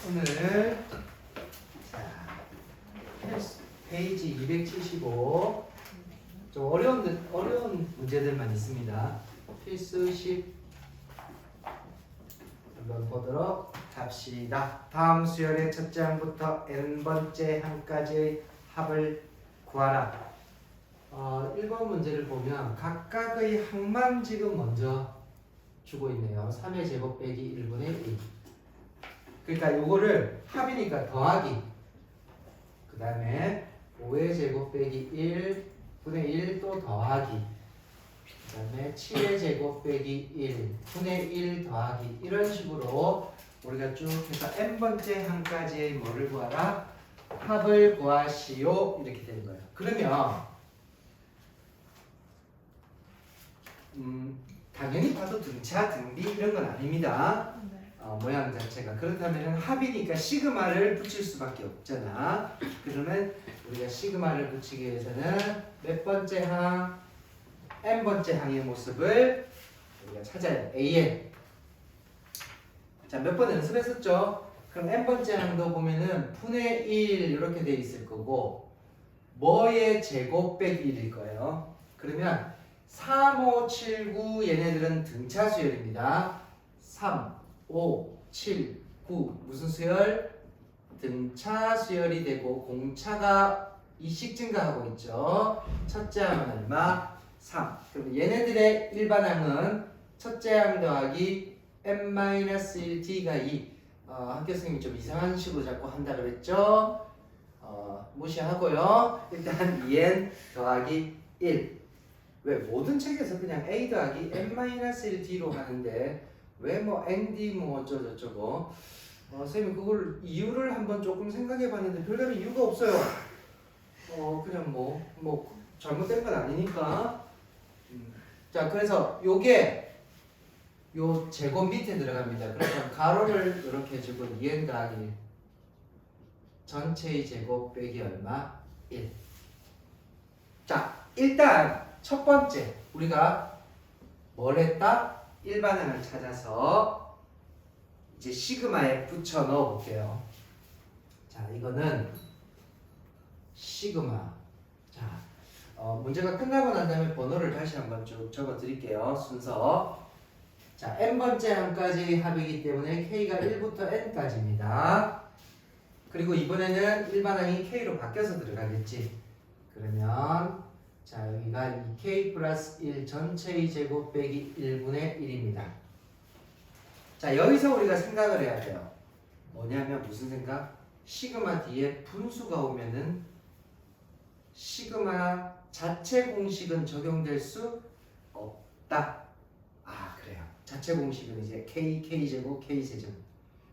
오늘 페이지 275 좀 어려운 문제들만 있습니다. 필수식 한번 보도록 합시다. 다음 수열의 첫째 항부터 n번째 항까지의 합을 구하라. 1번 문제를 보면 각각의 항만 지금 먼저 주고 있네요. 3의 제곱 빼기 1분의 1. 그러니까 요거를 합이니까 더하기, 그 다음에 5의 제곱 빼기 1분의 1 또 더하기, 그 다음에 7의 제곱 빼기 1분의 1 더하기, 이런 식으로 우리가 쭉 해서 n번째 항까지의 뭐를 구하라? 합을 구하시오. 이렇게 되는 거예요. 그러면 당연히 봐도 등차, 등비 이런 건 아닙니다. 모양 자체가. 그렇다면 합이니까 시그마를 붙일 수밖에 없잖아. 그러면 우리가 시그마를 붙이기 위해서는 몇 번째 항? n번째 항의 모습을 우리가 찾아야 돼. an. 자, 몇 번 연습했었죠? 그럼 n번째 항도 보면은 분의 1 이렇게 돼 있을 거고, 뭐의 제곱 빼기 1일 거예요. 그러면 3, 5, 7, 9 얘네들은 등차 수열입니다. 3, 5, 7, 9 무슨 수열? 등차 수열이 되고 공차가 2씩 증가하고 있죠. 첫째 항은 얼마? 3. 그럼 얘네들의 일반항은 첫째 항 더하기 n-1t가 2. 학교 선생님이 좀 이상한 식으로 자꾸 한다 그랬죠? 무시하고요. 일단 2n 더하기 1. 왜 모든 책에서 그냥 a 더하기 n-1t로 하는데 왜 뭐 nd 뭐 어쩌고저쩌고. 선생님 그걸 이유를 한번 조금 생각해 봤는데 별다른 이유가 없어요. 그냥 뭐 잘못된 건 아니니까. 자, 그래서 요게 요 제곱 밑에 들어갑니다. 그래서 가로를 이렇게 주고 2n 더하기 1 전체의 제곱 빼기 얼마? 1. 자, 일단 첫 번째 우리가 뭘 했다? 일반항을 찾아서 이제 시그마에 붙여 넣어 볼게요. 자, 이거는 시그마. 자, 문제가 끝나고 난 다음에 번호를 다시 한번 쭉 적어 드릴게요. 순서. 자, n번째 항까지 합이기 때문에 k가 1부터 n까지입니다. 그리고 이번에는 일반항이 k로 바뀌어서 들어가겠지. 그러면 자, 여기가 2k 플러스 1 전체의 제곱 빼기 1분의 1입니다. 자, 여기서 우리가 생각을 해야 돼요. 뭐냐면 무슨 생각? 시그마 뒤에 분수가 오면은 시그마 자체 공식은 적용될 수 없다. 그래요. 자체 공식은 이제 k제곱, k세제곱.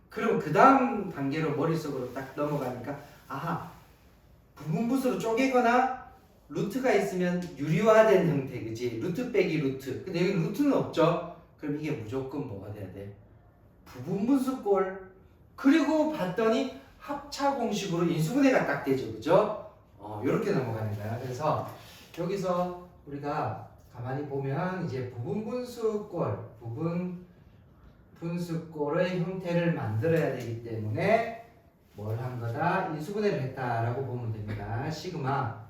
그럼 그 다음 단계로 머릿속으로 딱 넘어가니까 부분분수로 쪼개거나 루트가 있으면 유리화된 형태, 그지? 루트 빼기 루트. 근데 여기 루트는 없죠? 그럼 이게 무조건 뭐가 돼야 돼? 부분분수꼴. 그리고 봤더니 합차 공식으로 인수분해가 딱 되죠, 그죠? 요렇게 넘어가는 거야. 그래서 여기서 우리가 가만히 보면 이제 부분분수꼴의 형태를 만들어야 되기 때문에 뭘 한 거다? 인수분해를 했다라고 보면 됩니다. 시그마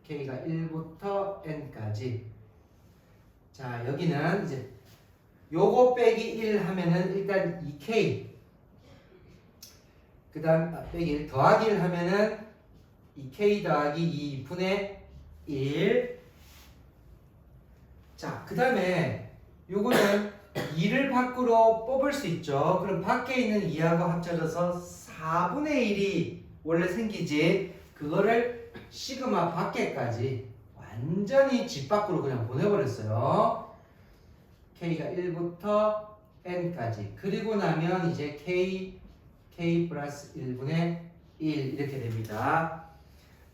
k가 1부터 n까지. 자, 여기는 이제 요거 빼기 1 하면은 일단 2k, 그 다음 빼기 1 더하기 1 하면은 2k 더하기 2분의 1. 자, 그 다음에 요거는 2를 밖으로 뽑을 수 있죠. 그럼 밖에 있는 2하고 합쳐져서 4분의 1이 원래 생기지. 그거를 시그마 밖에까지 완전히 집 밖으로 그냥 보내버렸어요. k가 1부터 n까지. 그리고 나면 이제 k 플러스 1분의 1 이렇게 됩니다.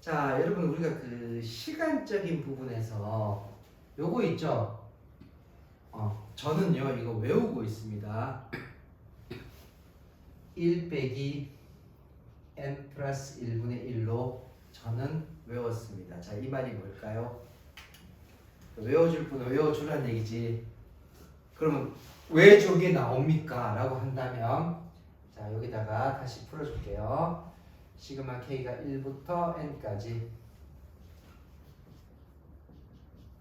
자, 여러분 우리가 그 시간적인 부분에서 요거 있죠? 저는요 이거 외우고 있습니다. 1 빼기 n 플러스 1분의 1로 저는 외웠습니다. 자, 이 말이 뭘까요? 외워줄 분은 외워주라는 얘기지. 그러면 왜 저게 나옵니까? 라고 한다면 자 여기다가 다시 풀어줄게요. 시그마 K가 1부터 N까지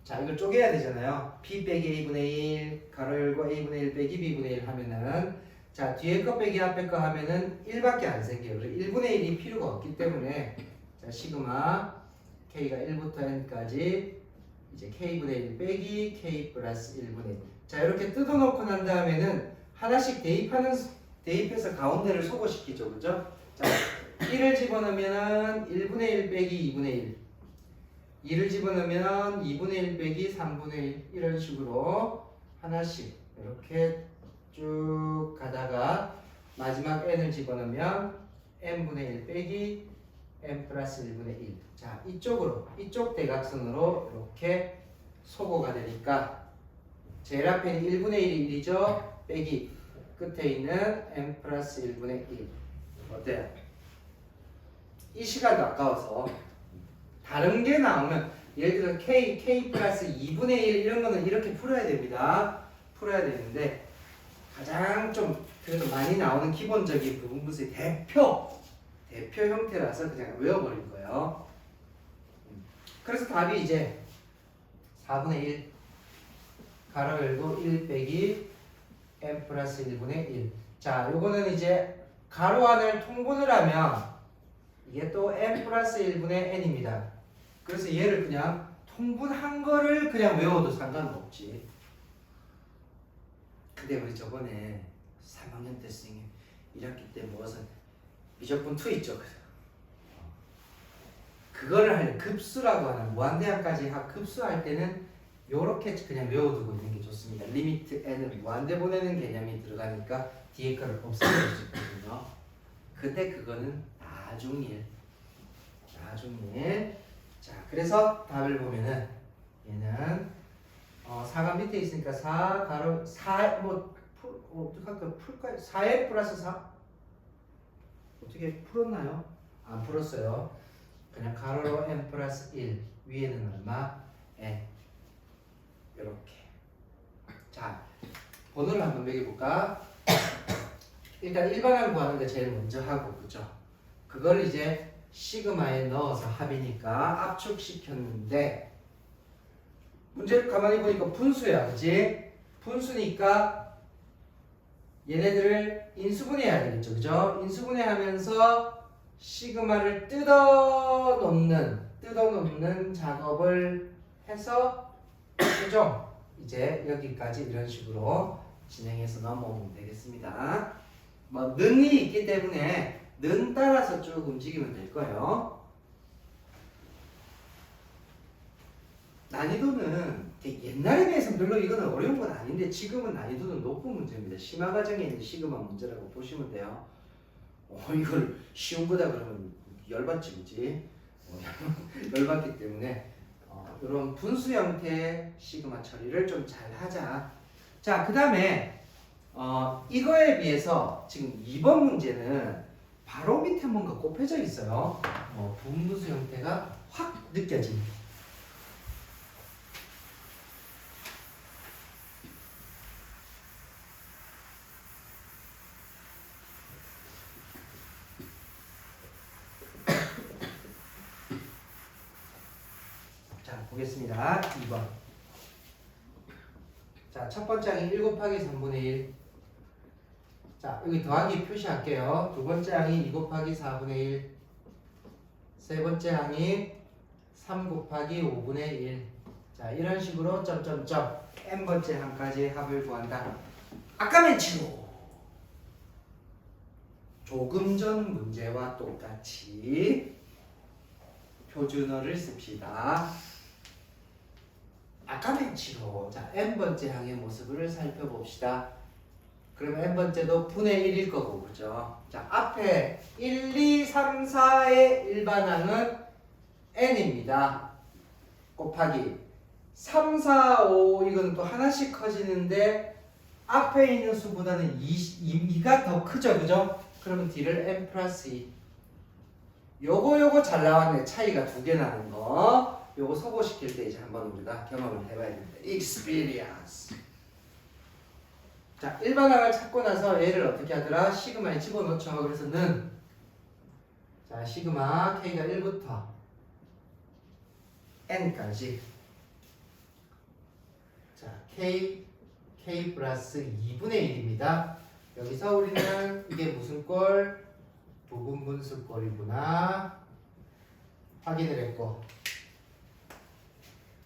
자 이걸 쪼개야 되잖아요. P 빼기 A분의 1 가로 열고 A분의 1 빼기 B분의 1 하면은 자 뒤에 거 빼기 앞에 거 하면은 1밖에 안 생겨요. 그래서 1분의 1이 필요가 없기 때문에 자 시그마 K가 1부터 N까지 이제 K분의 1 빼기 K 플러스 1분의 1 자 이렇게 뜯어놓고 난 다음에는 하나씩 대입해서 가운데를 소거시키죠. 그죠? 자 1을 집어넣으면 1분의 1 빼기 2분의 1 2를 집어넣으면 2분의 1 빼기 3분의 1 이런 식으로 하나씩 이렇게 쭉 가다가 마지막 n을 집어넣으면 n분의 1 빼기 n 플러스 1분의 1 자 이쪽으로 이쪽 대각선으로 이렇게 소거가 되니까 제일 앞에는 1분의 1이 1이죠 빼기 끝에 있는 n 플러스 1분의 1 어때요? 이 시간도 아까워서 다른 게 나오면 예를 들어 k 플러스 2분의 1 이런 거는 이렇게 풀어야 됩니다. 풀어야 되는데 가장 좀 그래도 많이 나오는 기본적인 부분분수의 대표 형태라서 그냥 외워버릴 거예요. 그래서 답이 이제 4분의 1 가로 열고 1 빼기 n 플러스 1분의 1 자 요거는 이제 가로 안을 통분을 하면 이게 또 n 플러스 1분의 n입니다. 그래서 얘를 그냥 통분한 거를 그냥 외워도 상관없지. 근데 우리 저번에 3학년 때 선생님 1학기 때 무엇은 미적분 2 있죠. 그거를 할 급수라고 하는 무한대항까지 급수할 때는 요렇게 그냥 외워두고 있는 게 좋습니다. 리미트 n을 무한대 보내는 개념이 들어가니까 뒤에 거를 없애줄 수 있거든요. 근데 그거는 나중일. 자, 그래서 답을 보면은 얘는 4가 밑에 있으니까 4 가로 4 뭐 어떻게 할까요? 풀까요? 4n 플러스 4 어떻게 풀었나요? 안 풀었어요. 그냥 가로로 n 플러스 1 위에는 얼마? n 이렇게. 자, 번호를 한번 매겨볼까? 일단 일반항 구하는 게 제일 먼저 하고 그죠? 그걸 이제 시그마에 넣어서 합이니까 압축시켰는데 문제를 가만히 보니까 분수야 그치? 분수니까 얘네들을 인수분해해야 되겠죠 그죠? 인수분해하면서 시그마를 뜯어놓는 작업을 해서 최종 이제 여기까지 이런 식으로 진행해서 넘어오면 되겠습니다. 뭐 능이 있기 때문에 는 따라서 쭉 움직이면 될 거예요. 난이도는 옛날에 비해서 별로 이거는 어려운 건 아닌데 지금은 난이도는 높은 문제입니다. 심화 과정에 있는 시그마 문제라고 보시면 돼요. 이걸 쉬운 거다 그러면 열받지 그지? 열받기 때문에 이런 분수 형태의 시그마 처리를 좀 잘 하자. 자, 그 다음에 이거에 비해서 지금 2번 문제는 바로 밑에 뭔가 곱해져 있어요. 분분수 형태가 확 느껴집니다. 자, 보겠습니다. 2번. 자, 첫 번째 항이 1 곱하기 3분의 1. 자, 여기 더하기 표시할게요. 두 번째 항이 2 곱하기 4분의 1. 세 번째 항이 3 곱하기 5분의 1. 자, 이런 식으로 점점점 n번째 항까지 합을 구한다. 아까 맨 치고 조금 전 문제와 똑같이 표준어를 씁시다. 아까 맨 치고 자, n번째 항의 모습을 살펴봅시다. 그러면 n번째도 분의 1일 거고 그죠? 자, 앞에 1, 2, 3, 4의 일반항은 n입니다. 곱하기 3, 4, 5 이건 또 하나씩 커지는데 앞에 있는 수보다는 2가 더 크죠 그죠? 그러면 D를 n 플러스 2 요거 잘 나왔네. 차이가 2개 나는 거 요거 소거시킬 때 이제 한번 우리가 경험을 해봐야 됩니다. experience 자, 일반항을 찾고 나서 얘를 어떻게 하더라? 시그마에 집어넣죠. 그래서 는 자, 시그마 K가 1부터 N까지 자, K 플러스 2분의 1입니다. 여기서 우리는 이게 무슨 꼴? 부분분수 꼴이구나 확인을 했고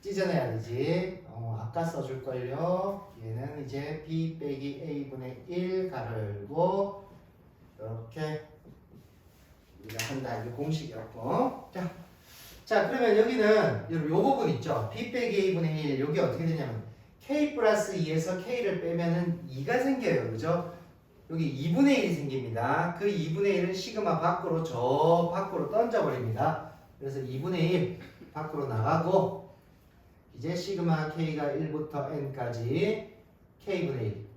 찢어내야 되지. 아까 써줄걸요. 얘는 이제 B 빼기 A분의 1 가로 열고 이렇게 우리가 한다. 이게 공식이었고 자 그러면 여기는 요 부분 있죠. B 빼기 A분의 1 여기 어떻게 되냐면 K 플러스 2에서 K를 빼면은 2가 생겨요. 그죠? 여기 2분의 1이 생깁니다. 그 2분의 1은 시그마 밖으로 저 밖으로 던져버립니다. 그래서 2분의 1 밖으로 나가고 이제 시그마 K가 1부터 N까지 K분의 1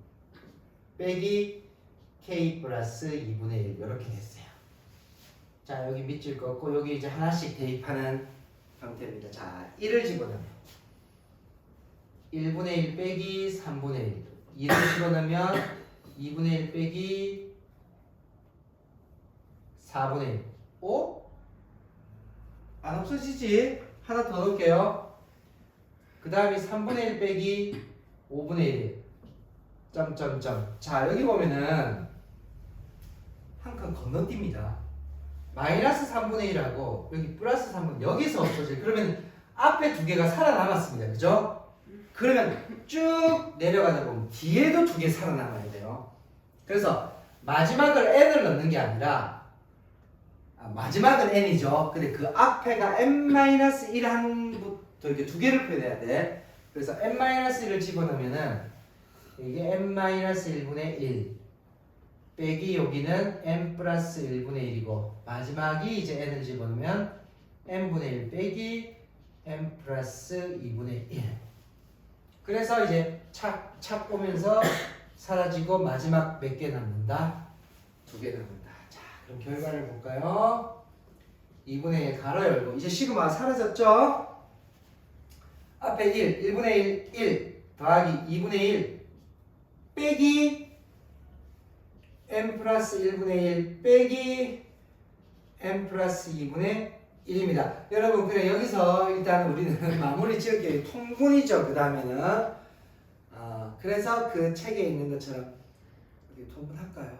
빼기 K 플러스 2분의 1 이렇게 됐어요. 자 여기 밑줄 긋고 여기 이제 하나씩 대입하는 형태입니다. 자 1을 집어넣으면 1분의 1 빼기 3분의 1 2를 집어넣으면 2분의 1 빼기 4분의 1 오? 안 없어지지? 하나 더 넣을게요. 그 다음에 3분의 1 빼기 5분의 1 점점점. 자 여기 보면은 한 칸 건너뜁니다. 마이너스 3분의 1하고 여기 플러스 3분의 1 여기서 없어져요. 그러면 앞에 두 개가 살아남았습니다. 그죠? 그러면 쭉 내려가다 보면 뒤에도 두 개 살아남아야 돼요. 그래서 마지막을 n을 넣는 게 아니라 마지막은 n이죠. 근데 그 앞에가 n-1 항부터 이렇게 두 개를 표현해야 돼. 그래서 n-1을 집어넣으면은 이게 n-1분의 1 빼기 여기는 n 플러스 1분의 1이고 마지막이 이제 n을 집어넣으면 n분의 1 빼기 n 플러스 2분의 1. 그래서 이제 착 오면서 사라지고 마지막 몇 개 남는다? 두 개 남는다. 자, 그럼 결과를 볼까요? 2분의 1 가로 열고 이제 시그마 사라졌죠? 앞에 1, 1분의 1 더하기 2분의 1 빼기 n 플러스 1분의 1 빼기 n 플러스 2분의 1입니다. 여러분 그래 여기서 일단 우리는 마무리 지을게요. 통분이죠. 그 다음에는 그래서 그 책에 있는 것처럼 여기 통분할까요?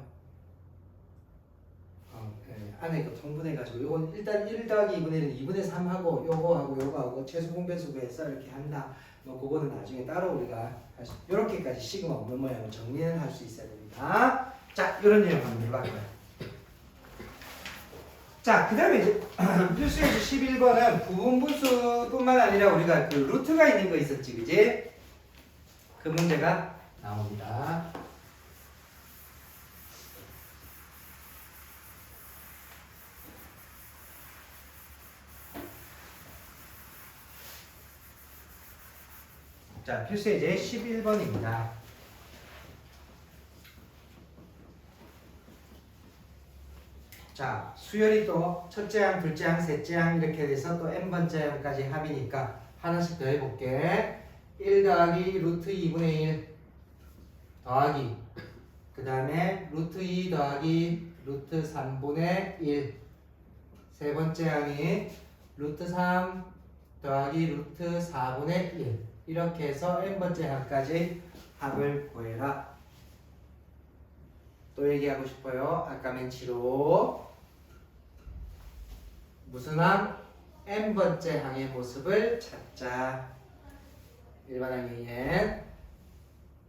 네. 안에 그 통분해가지고 이건 일단 1 더하기 2분의 1은 2분의 3하고 요거하고 최소 공배수구해서 이렇게 한다. 뭐 그거는 나중에 따로 우리가 이렇게까지 시그마 없는 모양을 정리는 할 수 있어야 됩니다. 자 이런 내용 한번 해봐요. 자, 그 다음에 이제 필수예제 11번은 부분분수뿐만 아니라 우리가 그 루트가 있는 거 있었지, 그지? 그 문제가 나옵니다. 자, 필수예제 11번입니다. 자, 수열이 또 첫째 항, 둘째 항, 셋째 항 이렇게 돼서 또 n번째 항까지 합이니까 하나씩 더 해볼게. 1 더하기 루트 2분의 1 더하기 그 다음에 루트 2 더하기 루트 3분의 1 세 번째 항이 루트 3 더하기 루트 4분의 1 이렇게 해서 n번째 항까지 합을 구해라. 또 얘기하고 싶어요. 아까 멘치로 무슨 항? n번째 항의 모습을 찾자. 일반항의 n.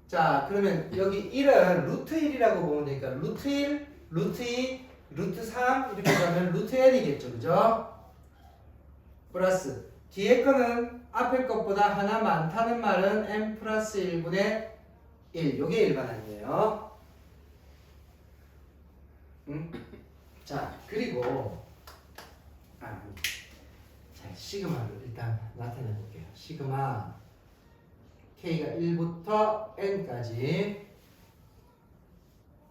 자 그러면 여기 1은 루트 1이라고 보면 되니까 루트 1, 루트 2, 루트 3 이렇게 가면 루트 n이겠죠. 그죠? 플러스 뒤에 거는 앞에 것보다 하나 많다는 말은 n 플러스 1분의 1 요게 일반항이에요. 자 그리고 자 시그마를 일단 나타내 볼게요. 시그마 K가 1부터 N까지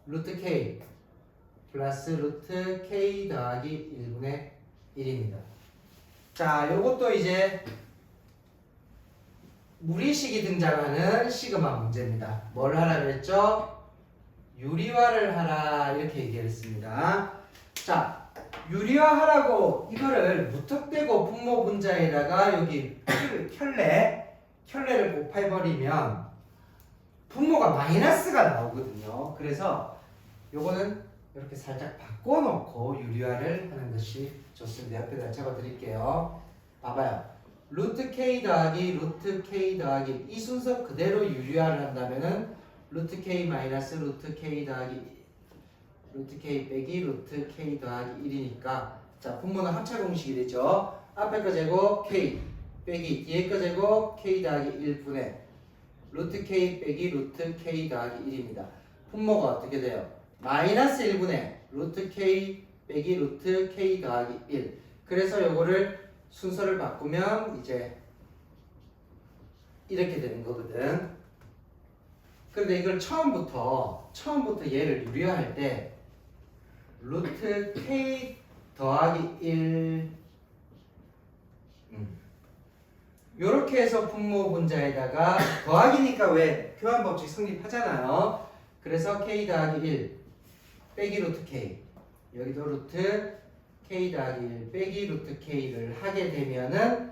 루트 K 플러스 루트 K 더하기 1분의 1입니다. 자 요것도 이제 무리식이 등장하는 시그마 문제입니다. 뭘 하라 그랬죠? 유리화를 하라 이렇게 얘기했습니다. 자, 유리화하라고 이거를 무턱대고 분모 분자에다가 여기 켤레를 곱해버리면 분모가 마이너스가 나오거든요. 그래서 요거는 이렇게 살짝 바꿔놓고 유리화를 하는 것이 좋습니다. 옆에다 적어드릴게요. 봐봐요. 루트 K 더하기 루트 K 더하기 이 순서 그대로 유리화를 한다면은 루트 K 마이너스 루트 K 더하기 루트 K 빼기 루트 K 더하기 1이니까 자 분모는 합차 공식이 되죠. 앞에 거 제곱 K 빼기 뒤에 거 제곱 K 더하기 1분의 루트 K 빼기 루트 K 더하기 1입니다. 분모가 어떻게 돼요? 마이너스 1분의 루트 K 빼기 루트 K 더하기 1. 그래서 요거를 순서를 바꾸면 이제 이렇게 되는 거거든. 그런데 이걸 처음부터 얘를 유리화할 때 루트 K 더하기 1 요렇게 해서 분모 분자에다가 더하기니까 왜 교환법칙 성립하잖아요. 그래서 K 더하기 1 빼기 루트 K 여기도 루트 K 더하기 1 빼기 루트 K를 하게 되면은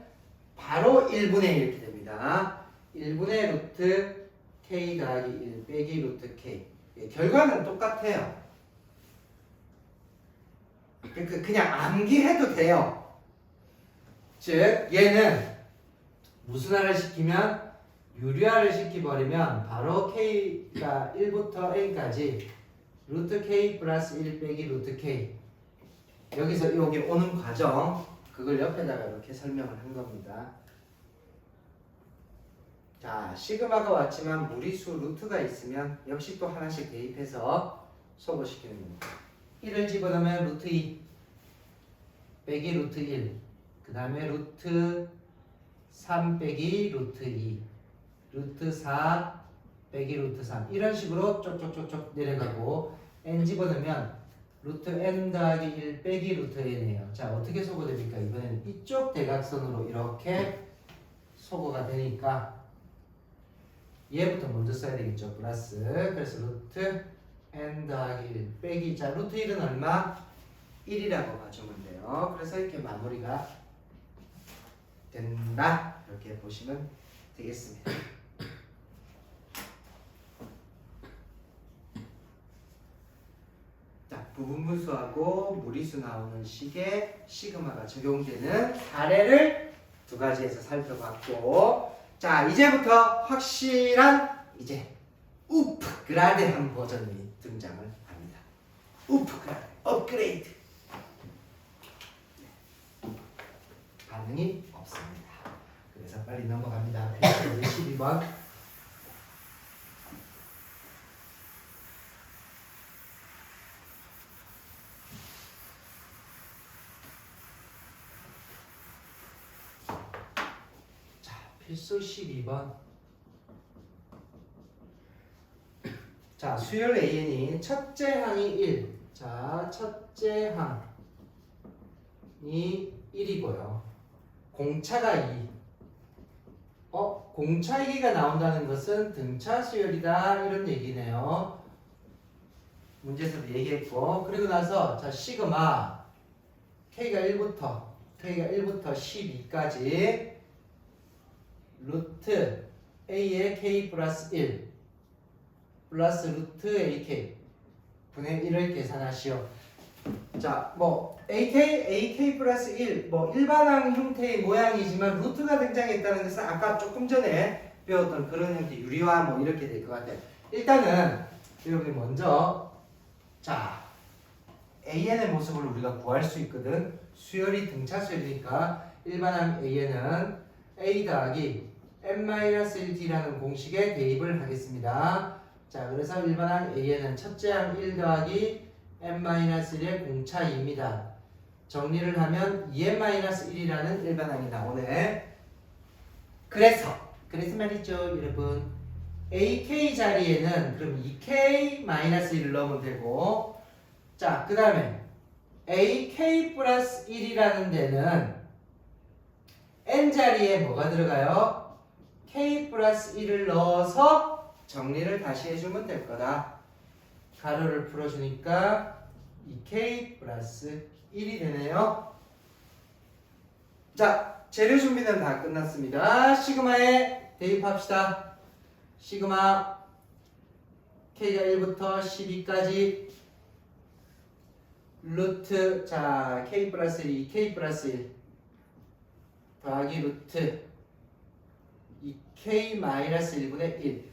바로 1분의 1 이렇게 됩니다. 1분의 루트 K 더하기 1 빼기 루트 K 결과는 똑같아요. 그냥 암기해도 돼요. 즉 얘는 무슨화를 시키면 유리화를 시켜버리면 바로 K가 1부터 N까지 루트 K 플러스 1 빼기 루트 K 여기서 여기 오는 과정 그걸 옆에다가 이렇게 설명을 한 겁니다. 자 시그마가 왔지만 무리수 루트가 있으면 역시 또 하나씩 대입해서 소거시키는 겁니다. 1을 집어넣으면 루트 2 빼기 루트 1 그 다음에 루트 3 빼기 루트 2 루트 4 빼기 루트 3 이런 식으로 쪽쪽쪽쪽 내려가고 n 집어넣으면 루트 n 더하기 1 빼기 루트 n이에요. 자 어떻게 소거됩니까? 이번에는 이쪽 대각선으로 이렇게 소거가 되니까 얘부터 먼저 써야 되겠죠. 플러스 그래서 루트 n 더하기 1 빼기 자 루트 1은 얼마? 1이라고 봐주면 돼요. 그래서 이렇게 마무리가 된다 이렇게 보시면 되겠습니다. 자 부분분수하고 무리수 나오는 식에 시그마가 적용되는 사례를 두 가지에서 살펴봤고 자 이제부터 확실한 이제 우프그라드한 버전이 등장을 합니다. 우프그라드 업그레이드 반응이 없습니다. 그래서 빨리 넘어갑니다. 12번 자 필수 12번 자 수열 AN이 첫째 항이 1 자 첫째 항이 1이고요. 공차가 2 공차이기가 나온다는 것은 등차 수열이다 이런 얘기네요. 문제에서도 얘기했고 그리고 나서 자 시그마 K가 1부터 12까지 루트 A의 K 플러스 1 플러스 루트 AK 분의 1을 계산하시오. 자, 뭐 AK 플러스 1, 뭐 일반항 형태의 모양이지만 루트가 등장했다는 것은 아까 조금 전에 배웠던 그런 형태 유리화 뭐 이렇게 될 것 같아요. 일단은 여러분이 먼저 자 AN의 모습을 우리가 구할 수 있거든. 수열이 등차 수열이니까 일반항 AN은 A 더하기 n-1t라는 공식에 대입을 하겠습니다. 자, 그래서 일반항 AN은 첫째 항 1 더하기 n-1의 공차 2입니다. 정리를 하면 2n-1이라는 일반항이 나오네. 그래서 말이죠, 여러분. AK 자리에는 그럼 2K-1을 넣으면 되고, 자, 그 다음에 AK 플러스 1이라는 데는 N 자리에 뭐가 들어가요? k 플러스 1을 넣어서 정리를 다시 해주면 될 거다. 가로를 풀어주니까 2k 플러스 1이 되네요. 자, 재료 준비는 다 끝났습니다. 시그마에 대입합시다. 시그마 k가 1부터 12까지 루트, 자, k 플러스 1, 2k 플러스 1 더하기 루트 2k 마이너스 1분의 1.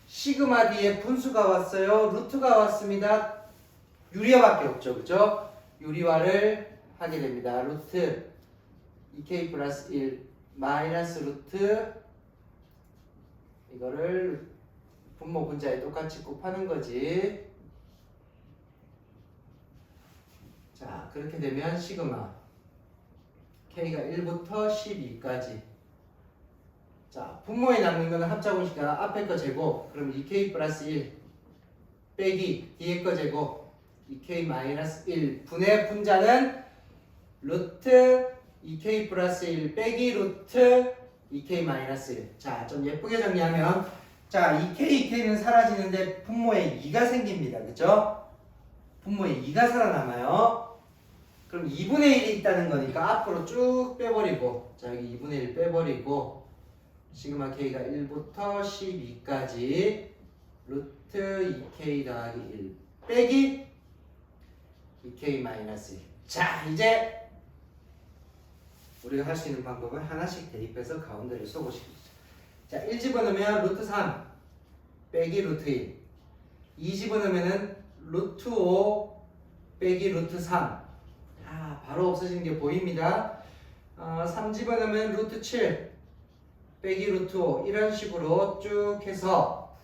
시그마 뒤에 분수가 왔어요. 루트가 왔습니다. 유리화밖에 없죠. 그죠? 유리화를 하게 됩니다. 루트 2k 플러스 1 마이너스 루트 이거를 분모 분자에 똑같이 곱하는 거지. 자, 그렇게 되면 시그마 k가 1부터 12까지. 자, 분모에 남는 거는 합자공식이니까 앞에 거 제곱. 그럼 2k 플러스 1 빼기 뒤에 거 제곱 2k 마이너스 1 분의 분자는 루트 2k 플러스 1 빼기 루트 2k 마이너스 1. 자, 좀 예쁘게 정리하면 자, 2k는 사라지는데 분모에 2가 생깁니다. 그죠? 분모에 2가 살아남아요. 그럼 2분의 1이 있다는 거니까 앞으로 쭉 빼버리고, 자, 여기 2분의 1 빼버리고 시그마 k가 1부터 12까지 루트 2k 더하기 1 빼기 2k 마이너스 1. 자, 이제 우리가 할 수 있는 방법은 하나씩 대입해서 가운데를 쏘고시키죠. 자, 1 집어넣으면 루트 3 빼기 루트 1. 2 집어넣으면 루트 5 빼기 루트 3. 아, 바로 없어지는 게 보입니다. 3 집어넣으면 루트 7 빼기 루트 5. 이런 식으로 쭉 해서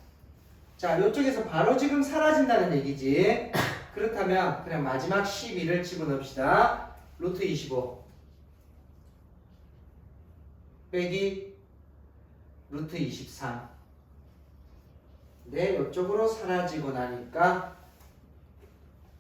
자, 이쪽에서 바로 지금 사라진다는 얘기지. 그렇다면 그냥 마지막 12를 집어넣읍시다. 루트 25 빼기 루트 23. 네, 이쪽으로 사라지고 나니까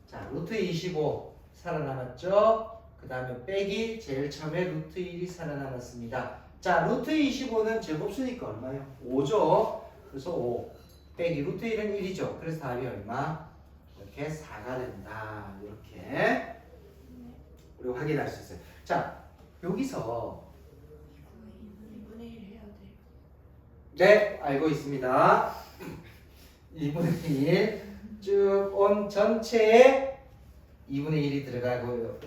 자, 루트 25 살아남았죠? 그 다음에 빼기 제일 처음에 루트 1이 살아남았습니다. 자, 루트 25는 제곱수니까 얼마예요? 5죠? 그래서 5 빼기 루트 1은 1이죠. 그래서 답이 얼마? 이렇게 4가 된다. 이렇게 우리가 확인할 수 있어요. 자, 여기서 2분의 1 해야 돼요. 네, 알고 있습니다. 2분의 1 쭉 온 전체에 2분의 1이 들어가고요.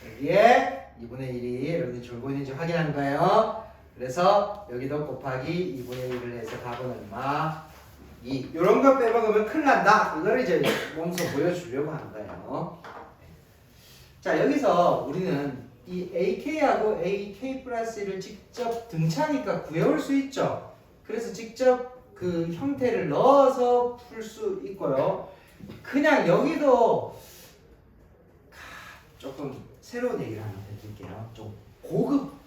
여기에 2분의 1이 여러분이 줄고 있는지 확인하는 거예요. 그래서 여기도 곱하기 2분의 1을 해서 답은 얼마? 2. 이런 거 빼먹으면 큰일 난다. 이걸 이제 몸소 보여주려고 하는 거예요. 자, 여기서 우리는 이 AK하고 AK 플러스 1을 직접 등차니까 구해올 수 있죠. 그래서 직접 그 형태를 넣어서 풀 수 있고요. 그냥 여기도 조금 새로운 얘기를 하나 드릴게요. 좀 고급.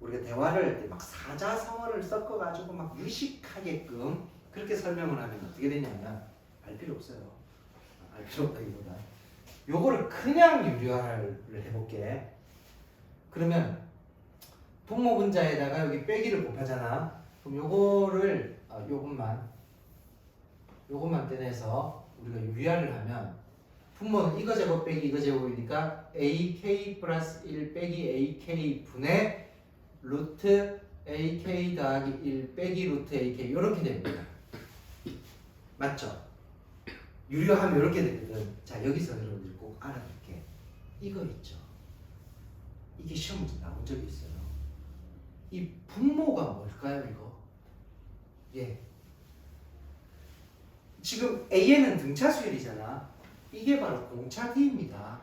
우리가 대화를 할 때 막 사자성어를 섞어가지고 막 유식하게끔 그렇게 설명을 하면 어떻게 되냐면 알 필요 없어요. 알 필요 없다기보다 요거를 그냥 유리화를 해볼게. 그러면 분모 분자에다가 여기 빼기를 곱하잖아. 그럼 요거를 요것만 떼내서 우리가 유리화를 하면 분모는 이거 제곱 빼기 이거 제곱이니까 AK 플러스 1 빼기 AK 분의 루트 AK 더하기 1 빼기 루트 AK 이렇게 됩니다. 맞죠? 유리화하면 이렇게 되거든. 자, 여기서 여러분들 꼭 알아둘게. 이거 있죠. 이게 시험 문제 나온 적이 있어요. 이 분모가 뭘까요, 이거? 예. 지금 A에는 등차 수열이잖아. 이게 바로 공차 D입니다.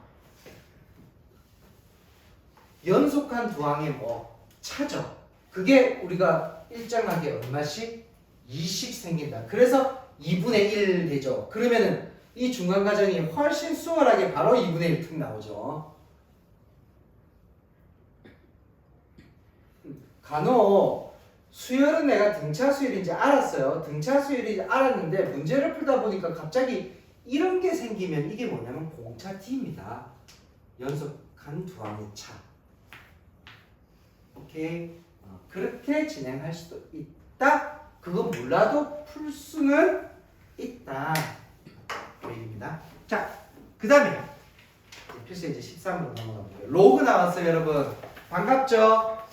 연속한 두 항의 뭐? 차죠. 그게 우리가 일정하게 얼마씩? 2씩 생긴다. 그래서 2분의 1 되죠. 그러면은 이 중간 과정이 훨씬 수월하게 바로 2분의 1 툭 나오죠. 간혹 수열은 내가 등차 수열인지 알았어요. 등차 수열인지 알았는데 문제를 풀다 보니까 갑자기 이런 게 생기면 이게 뭐냐면 공차 T입니다. 연속한 두 항의 차. 오케이. 그렇게 진행할 수도 있다. 그거 몰라도 풀 수는 있다. 그 얘기입니다. 자, 그 다음에 필수 이제 13으로 넘어가 볼게요. 로그 나왔어요, 여러분. 반갑죠?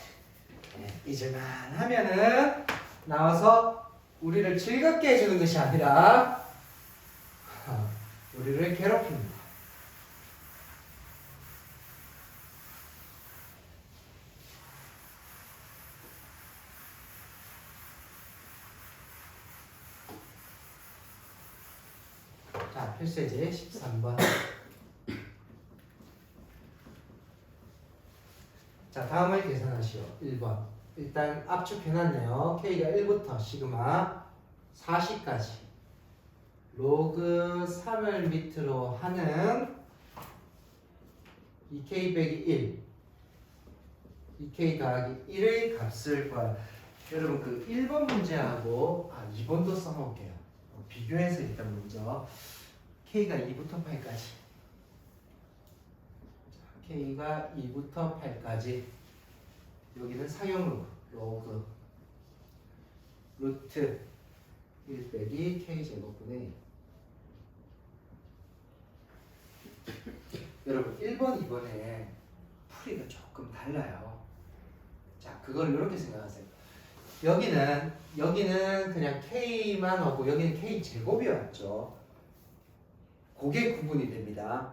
네, 잊을만 하면은 나와서 우리를 즐겁게 해주는 것이 아니라 우리를 괴롭힙니다. 자, 필수예제 13번. 자, 다음을 계산하시오. 1번. 일단 압축해놨네요. K가 1부터 시그마 40까지. 로그 3을 밑으로 하는 2K 빼기 1. 2K 더하기 1의 값을 구하라. 여러분 그 1번 문제하고 2번도 써놓을게요. 비교해서 일단 먼저 K가 2부터 8까지. K가 2부터 8까지. 여기는 사용 로그 루트 1 빼기 K제곱분의 2. 여러분 1번, 2번에 풀이가 조금 달라요. 자, 그걸 이렇게 생각하세요. 여기는 그냥 K만 오고 여기는 K제곱이 왔죠. 그게 구분이 됩니다.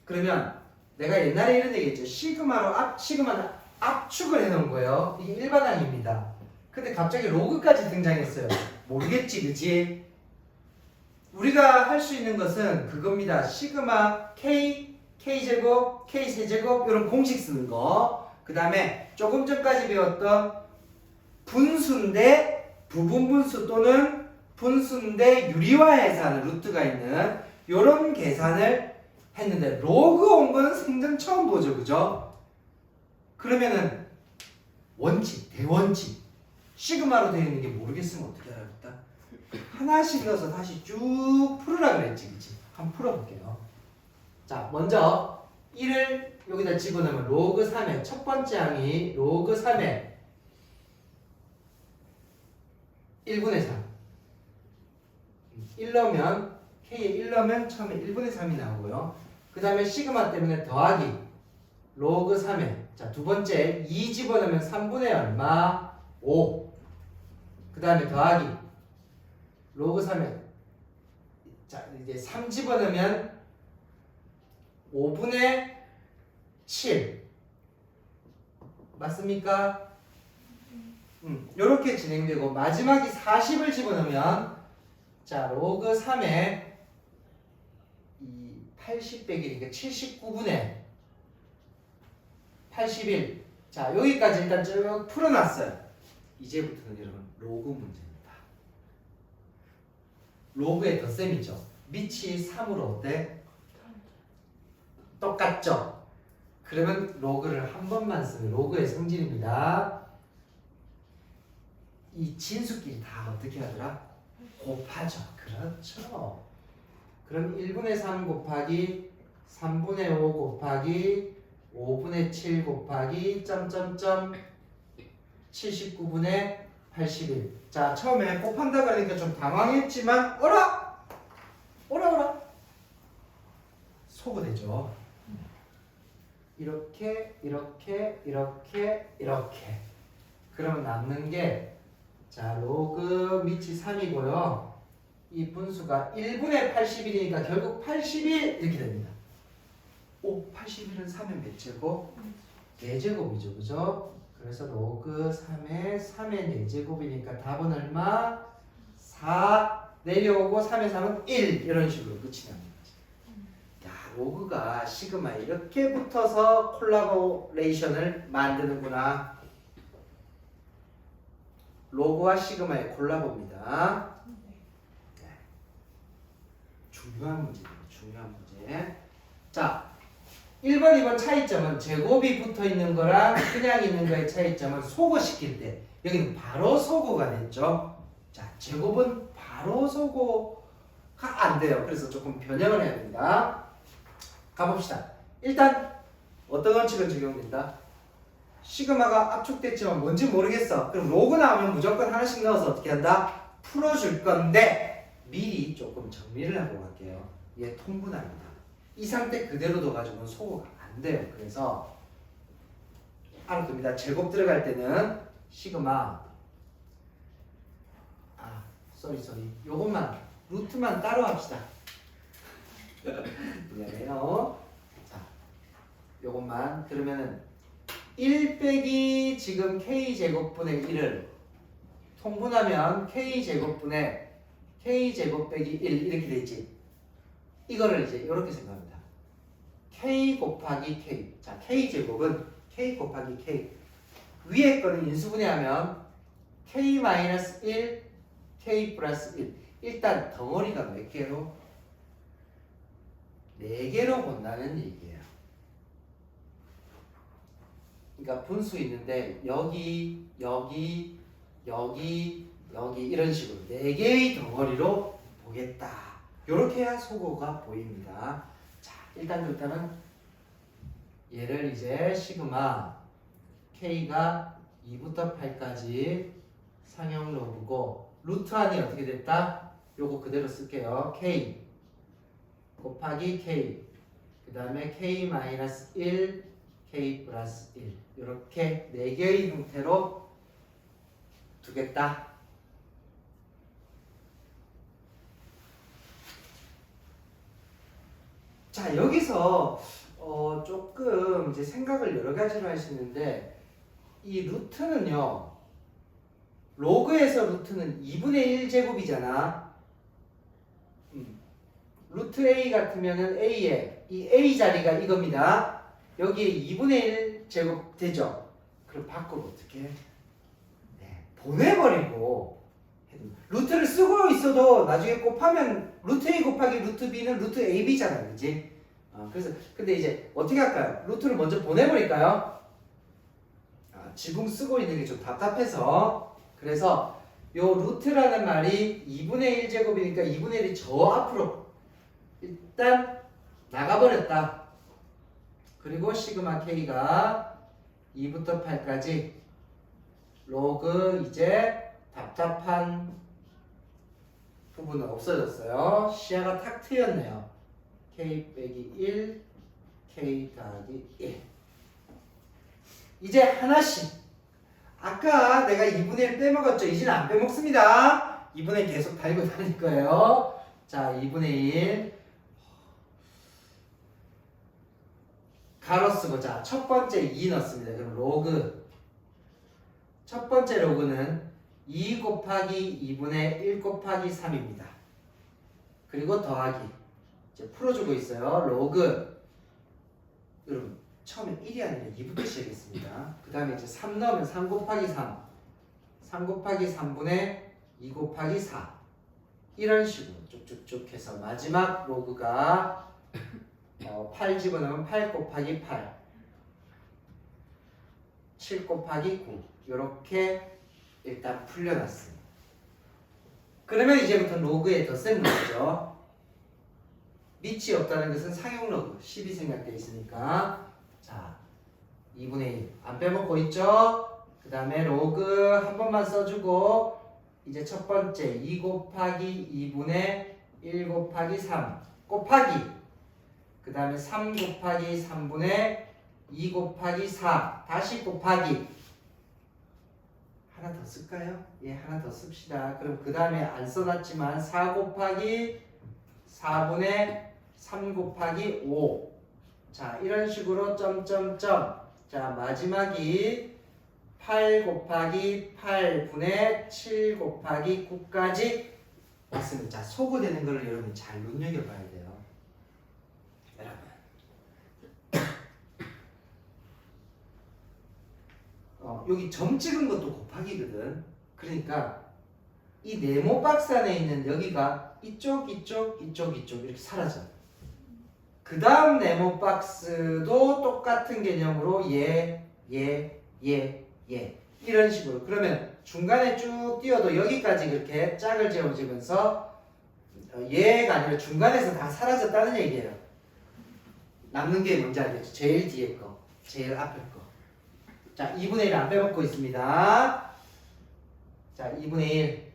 그러면 내가 옛날에 이런 얘기 했죠. 시그마는 압축을 해놓은 거예요. 이게 일반항입니다. 근데 갑자기 로그까지 등장했어요. 모르겠지, 그치? 우리가 할 수 있는 것은 그겁니다. 시그마 K, K제곱, K세제곱 이런 공식 쓰는 거. 그 다음에 조금 전까지 배웠던 분수인데 부분분수 또는 분수인데 유리화해서 하는 루트가 있는 이런 계산을 했는데 로그 온 거는 생전 처음 보죠, 그죠? 그러면은 원칙, 대원칙 시그마로 되어 있는 게 모르겠으면 어떻게 알아볼까? 하나씩 넣어서 다시 쭉 풀으라 그랬지, 그치? 한번 풀어볼게요. 자, 먼저 1을 여기다 집어넣으면 로그 3의 첫 번째 항이 로그 3의 1분의 3 1 넣으면 K에 1 넣으면 처음에 1분의 3이 나오고요. 그 다음에 시그마 때문에 더하기 로그 3에 자, 두 번째 2 집어넣으면 3분의 얼마? 5. 그 다음에 더하기 로그 3에 자, 이제 3 집어넣으면 5분의 7 맞습니까? 요렇게 진행되고 마지막이 40을 집어넣으면 자, 로그 3에 이 80 빼기 그러니까 79분의 81. 자, 여기까지 일단 쭉 풀어놨어요. 이제부터는 여러분 로그 문제입니다. 로그의 덧셈이죠. 밑이 3으로 어때? 똑같죠? 그러면 로그를 한 번만 쓰면 로그의 성질입니다. 이 진수끼리 다 어떻게 하더라? 곱하죠. 그렇죠. 그럼 1분의 3 곱하기 3분의 5 곱하기 5분의 7 곱하기 점점점 79분의 81. 자, 처음에 곱한다 그러니까 좀 당황했지만 어라! 오라! 소거되죠. 이렇게 그러면 남는 게 자, 로그 밑이 3이고요. 이 분수가 1분의 81이니까 결국 81 이렇게 됩니다. 81은 3의 몇 제곱? 4제곱이죠. 그죠? 그래서 로그 3의 3의 4제곱이니까 답은 얼마? 4 내려오고 3의 3은 1 이런 식으로 끝이 납니다. 야, 로그가 시그마 이렇게 붙어서 콜라보레이션을 만드는구나. 로그와 시그마의 콜라보입니다. 네. 중요한 문제입니다. 중요한 문제. 자, 1번, 2번 차이점은 제곱이 붙어 있는 거랑 그냥 있는 거의 차이점은 소거시킬 때 여기는 바로 소거가 됐죠. 자, 제곱은 바로 소거가 안 돼요. 그래서 조금 변형을 해야 됩니다. 가봅시다. 일단 어떤 원칙은 적용된다? 시그마가 압축됐지만 뭔지 모르겠어. 그럼 로그 나오면 무조건 하나씩 넣어서 어떻게 한다? 풀어줄 건데 미리 조금 정리를 하고 갈게요. 얘 통분합니다. 이 상태 그대로 둬가지고는 소거가 안 돼요. 그래서 알아둡니다. 제곱 들어갈 때는 시그마 쏘리 요것만 루트만 따로 합시다. 미안해요. 자, 요것만 그러면은 1 빼기 지금 k제곱분의 1을 통분하면 k제곱분의 k제곱 빼기 1 이렇게 되지. 이거를 이제 이렇게 생각합니다. k 곱하기 k. 자, k제곱은 k 곱하기 k. 위에 거는 인수분해하면 k-1, k 플러스 1. 일단 덩어리가 몇 개로? 4개로 본다는 얘기예요. 그러니까 분수 있는데 여기, 여기, 여기, 여기 이런 식으로 4개의 덩어리로 보겠다. 이렇게 해야 소거가 보입니다. 자, 일단은 얘를 이제 시그마 k가 2부터 8까지 상형 로그고 루트 안이 어떻게 됐다? 요거 그대로 쓸게요. k 곱하기 k 그 다음에 k-1 k 플러스 1 이렇게 4개의 형태로 두겠다. 자, 여기서 조금 이제 생각을 여러 가지로 할 수 있는데 이 루트는요. 로그에서 루트는 2분의 1 제곱이잖아. 루트 A 같으면은 A에 이 A 자리가 이겁니다. 여기에 2분의 1 제곱 되죠? 그럼 바꾸면 어떻게 해? 네, 보내버리고 루트를 쓰고 있어도 나중에 곱하면 루트 A 곱하기 루트 B는 루트 AB잖아요. 그지? 그래서 근데 이제 어떻게 할까요? 루트를 먼저 보내버릴까요? 지붕 쓰고 있는 게 좀 답답해서 그래서 요 루트라는 말이 2분의 1 제곱이니까 2분의 1이 저 앞으로 일단 나가버렸다. 그리고 시그마 k가 2부터 8까지 로그 이제 답답한 부분은 없어졌어요. 시야가 탁 트였네요. k 빼기 1 k 더하기 1 이제 하나씩 아까 내가 2분의 1 빼먹었죠? 이제는 안 빼먹습니다. 2분의 1 계속 달고 다닐 거예요. 자, 2분의 1 가로 쓰고 자, 첫 번째 2 넣습니다. 그럼 로그 첫 번째 로그는 2 곱하기 2분의 1 곱하기 3입니다. 그리고 더하기 이제 풀어주고 있어요. 로그 여러분 처음에 1이 아니라 2부터 시작했습니다. 그 다음에 이제 3 넣으면 3 곱하기 3 3 곱하기 3분의 2 곱하기 4 이런 식으로 쭉쭉쭉 해서 마지막 로그가 8 집어넣으면 8 곱하기 8 7 곱하기 9 이렇게 일단 풀려놨습니다. 그러면 이제부터 로그의 덧셈 로그죠. 밑이 없다는 것은 상용 로그 10이 생략되어 있으니까 자 2분의 1 안 빼먹고 있죠. 그 다음에 로그 한 번만 써주고 이제 첫 번째 2 곱하기 2분의 1 곱하기 3 곱하기 그 다음에 3 곱하기 3분의 2 곱하기 4 다시 곱하기 하나 더 쓸까요? 예, 하나 더 씁시다. 그럼 그 다음에 안 써놨지만 4 곱하기 4분의 3 곱하기 5 자 이런 식으로 점점점 자 마지막이 8 곱하기 8분의 7 곱하기 9까지 왔습니다. 자 소거되는 걸 여러분 잘 눈여겨봐야 돼요. 여러분 여기 점 찍은 것도 곱하기거든. 그러니까 이 네모 박스 안에 있는 여기가 이쪽 이렇게 사라져. 그 다음 네모 박스도 똑같은 개념으로 얘 이런 식으로 그러면 중간에 쭉 띄워도 여기까지 이렇게 짝을 지어주면서 얘가 아니라 중간에서 다 사라졌다는 얘기예요. 남는 게 뭔지 알겠죠? 제일 뒤에 거, 제일 앞에 거. 자, 2분의 1 안 빼먹고 있습니다. 자, 2분의 1.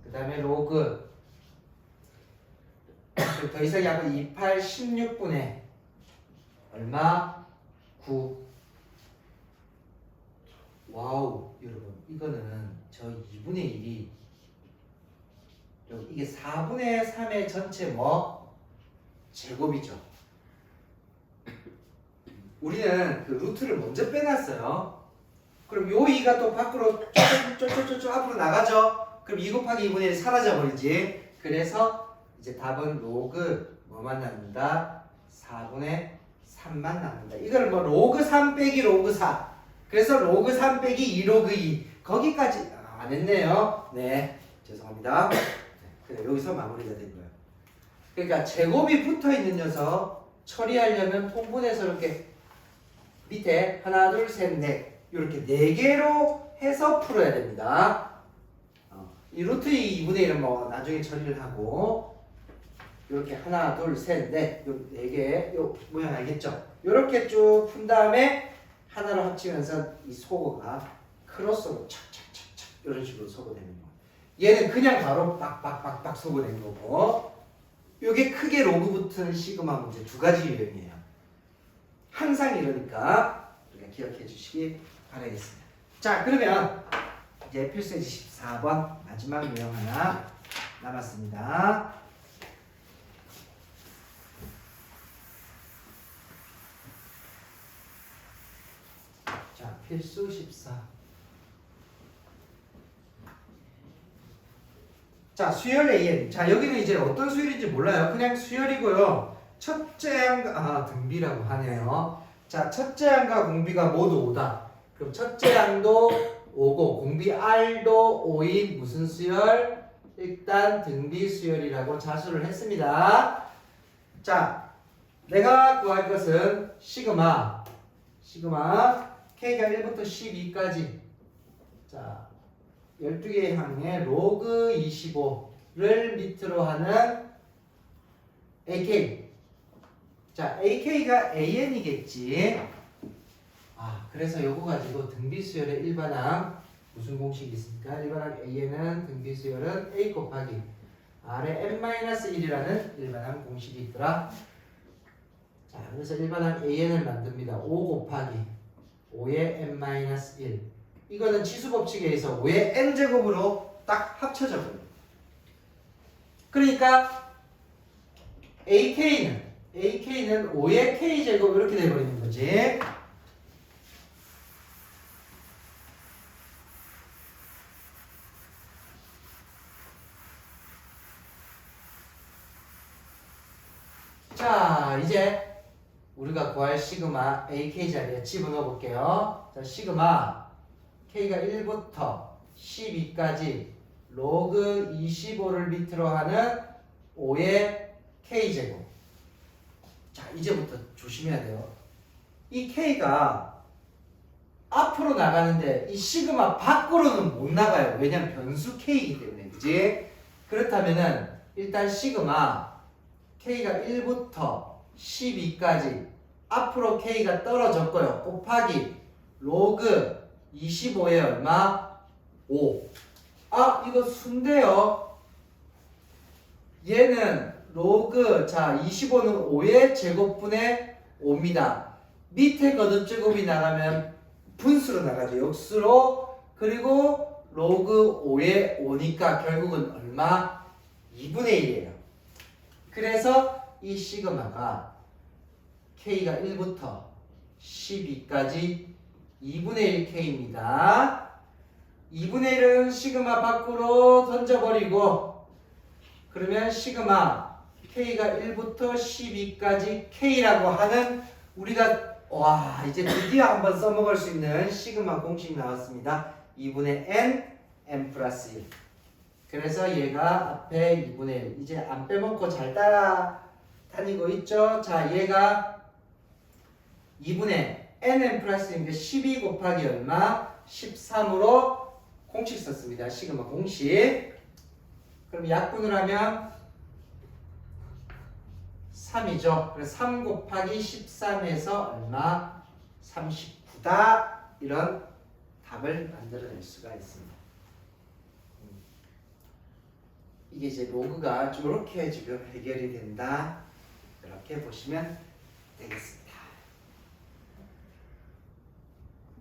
그 다음에 로그. 더 이상 약분 28, 16분의 얼마? 9. 와우, 여러분. 이거는 저 2분의 1이 이게 4분의 3의 전체 뭐? 제곱이죠. 우리는 그 루트를 먼저 빼놨어요. 그럼 요 2가 또 밖으로 쫄쫄쫄쫄 앞으로 나가죠. 그럼 2 곱하기 2분의 1 사라져 버리지. 그래서 이제 답은 로그 뭐만 남는다? 4분의 3만 남는다. 이걸 뭐 로그 3 빼기 로그 4. 그래서 로그 3 빼기 2 로그 2. 거기까지 안 했네요. 네, 죄송합니다. 그래, 여기서 마무리가 된 거예요. 그러니까 제곱이 붙어 있는 녀석 처리하려면 통분해서 이렇게 밑에 하나, 둘, 셋, 넷 이렇게 4개로 해서 풀어야 됩니다. 이 루트 2분의 1은 뭐 나중에 처리를 하고 이렇게 하나, 둘, 셋, 넷 요 4개 요 모양 알겠죠? 이렇게 쭉 푼 다음에 하나로 합치면서 이 소거가 크로스로 착착착착 이런 식으로 소거되는 거예요. 얘는 그냥 바로 빡빡빡빡 소거된 거고 요게 크게 로그 붙은 시그마 문제 2가지 유형이에요. 항상 이러니까 우리가 기억해 주시기 바라겠습니다. 자, 그러면 이제 필수예제 14번 마지막 유형 하나 남았습니다. 자, 필수 14. 자, 수열 AN. 자, 여기는 이제 어떤 수열인지 몰라요. 그냥 수열이고요. 첫째 양과 등비라고 하네요. 자, 첫째 양과 공비가 모두 5다. 그럼 첫째 양도 5고 공비 R도 5인 무슨 수열? 일단 등비 수열이라고 자수를 했습니다. 자, 내가 구할 것은 시그마 K가 1부터 12까지 자 12개의 항에 로그 25를 밑으로 하는 AK. 자, AK가 AN이겠지. 그래서 요거 가지고 등비수열의 일반항 무슨 공식이 있습니까? 일반항 AN은 등비수열은 A 곱하기 R의 n-1이라는 일반항 공식이 있더라. 자, 그래서 일반항 AN을 만듭니다. 5 곱하기 5의 n-1. 이거는 치수법칙에 의해서 5의 n제곱으로 딱 합쳐져 버려요. 그러니까 AK는 5의 K제곱 이렇게 돼버리는 거지. 자, 이제 우리가 구할 시그마 AK 자리에 집어넣어 볼게요. 자, 시그마 K가 1부터 12까지 로그 25를 밑으로 하는 5의 K제곱. 자, 이제부터 조심해야 돼요. 이 K가 앞으로 나가는데 이 시그마 밖으로는 못 나가요. 왜냐면 변수 K이기 때문에. 그지? 그렇다면은 일단 시그마 K가 1부터 12까지 앞으로 K가 떨어졌고요. 곱하기 로그 25에 얼마? 5. 이거 순대요. 얘는 로그 25는 5의 제곱분의 5입니다. 밑에 거듭제곱이 나가면 분수로 나가죠. 역수로. 그리고 로그 5의 5니까 결국은 얼마? 2분의 1이에요. 그래서 이 시그마가 K가 1부터 12까지 2분의 1K입니다. 2분의 1은 시그마 밖으로 던져버리고 그러면 시그마 K가 1부터 12까지 K라고 하는 우리가 이제 드디어 한번 써먹을 수 있는 시그마 공식 나왔습니다. 2분의 n 플러스 1. 그래서 얘가 앞에 2분의 1. 이제 안 빼먹고 잘 따라다니고 있죠. 자, 얘가 2분의 n 플러스 1인데 12 곱하기 얼마? 13으로 공식 썼습니다. 시그마 공식. 그럼 약분을 하면 3이죠. 그래서 3 곱하기 13에서 얼마? 39다. 이런 답을 만들어낼 수가 있습니다. 이게 이제 로그가 이렇게 지금 해결이 된다. 이렇게 보시면 되겠습니다.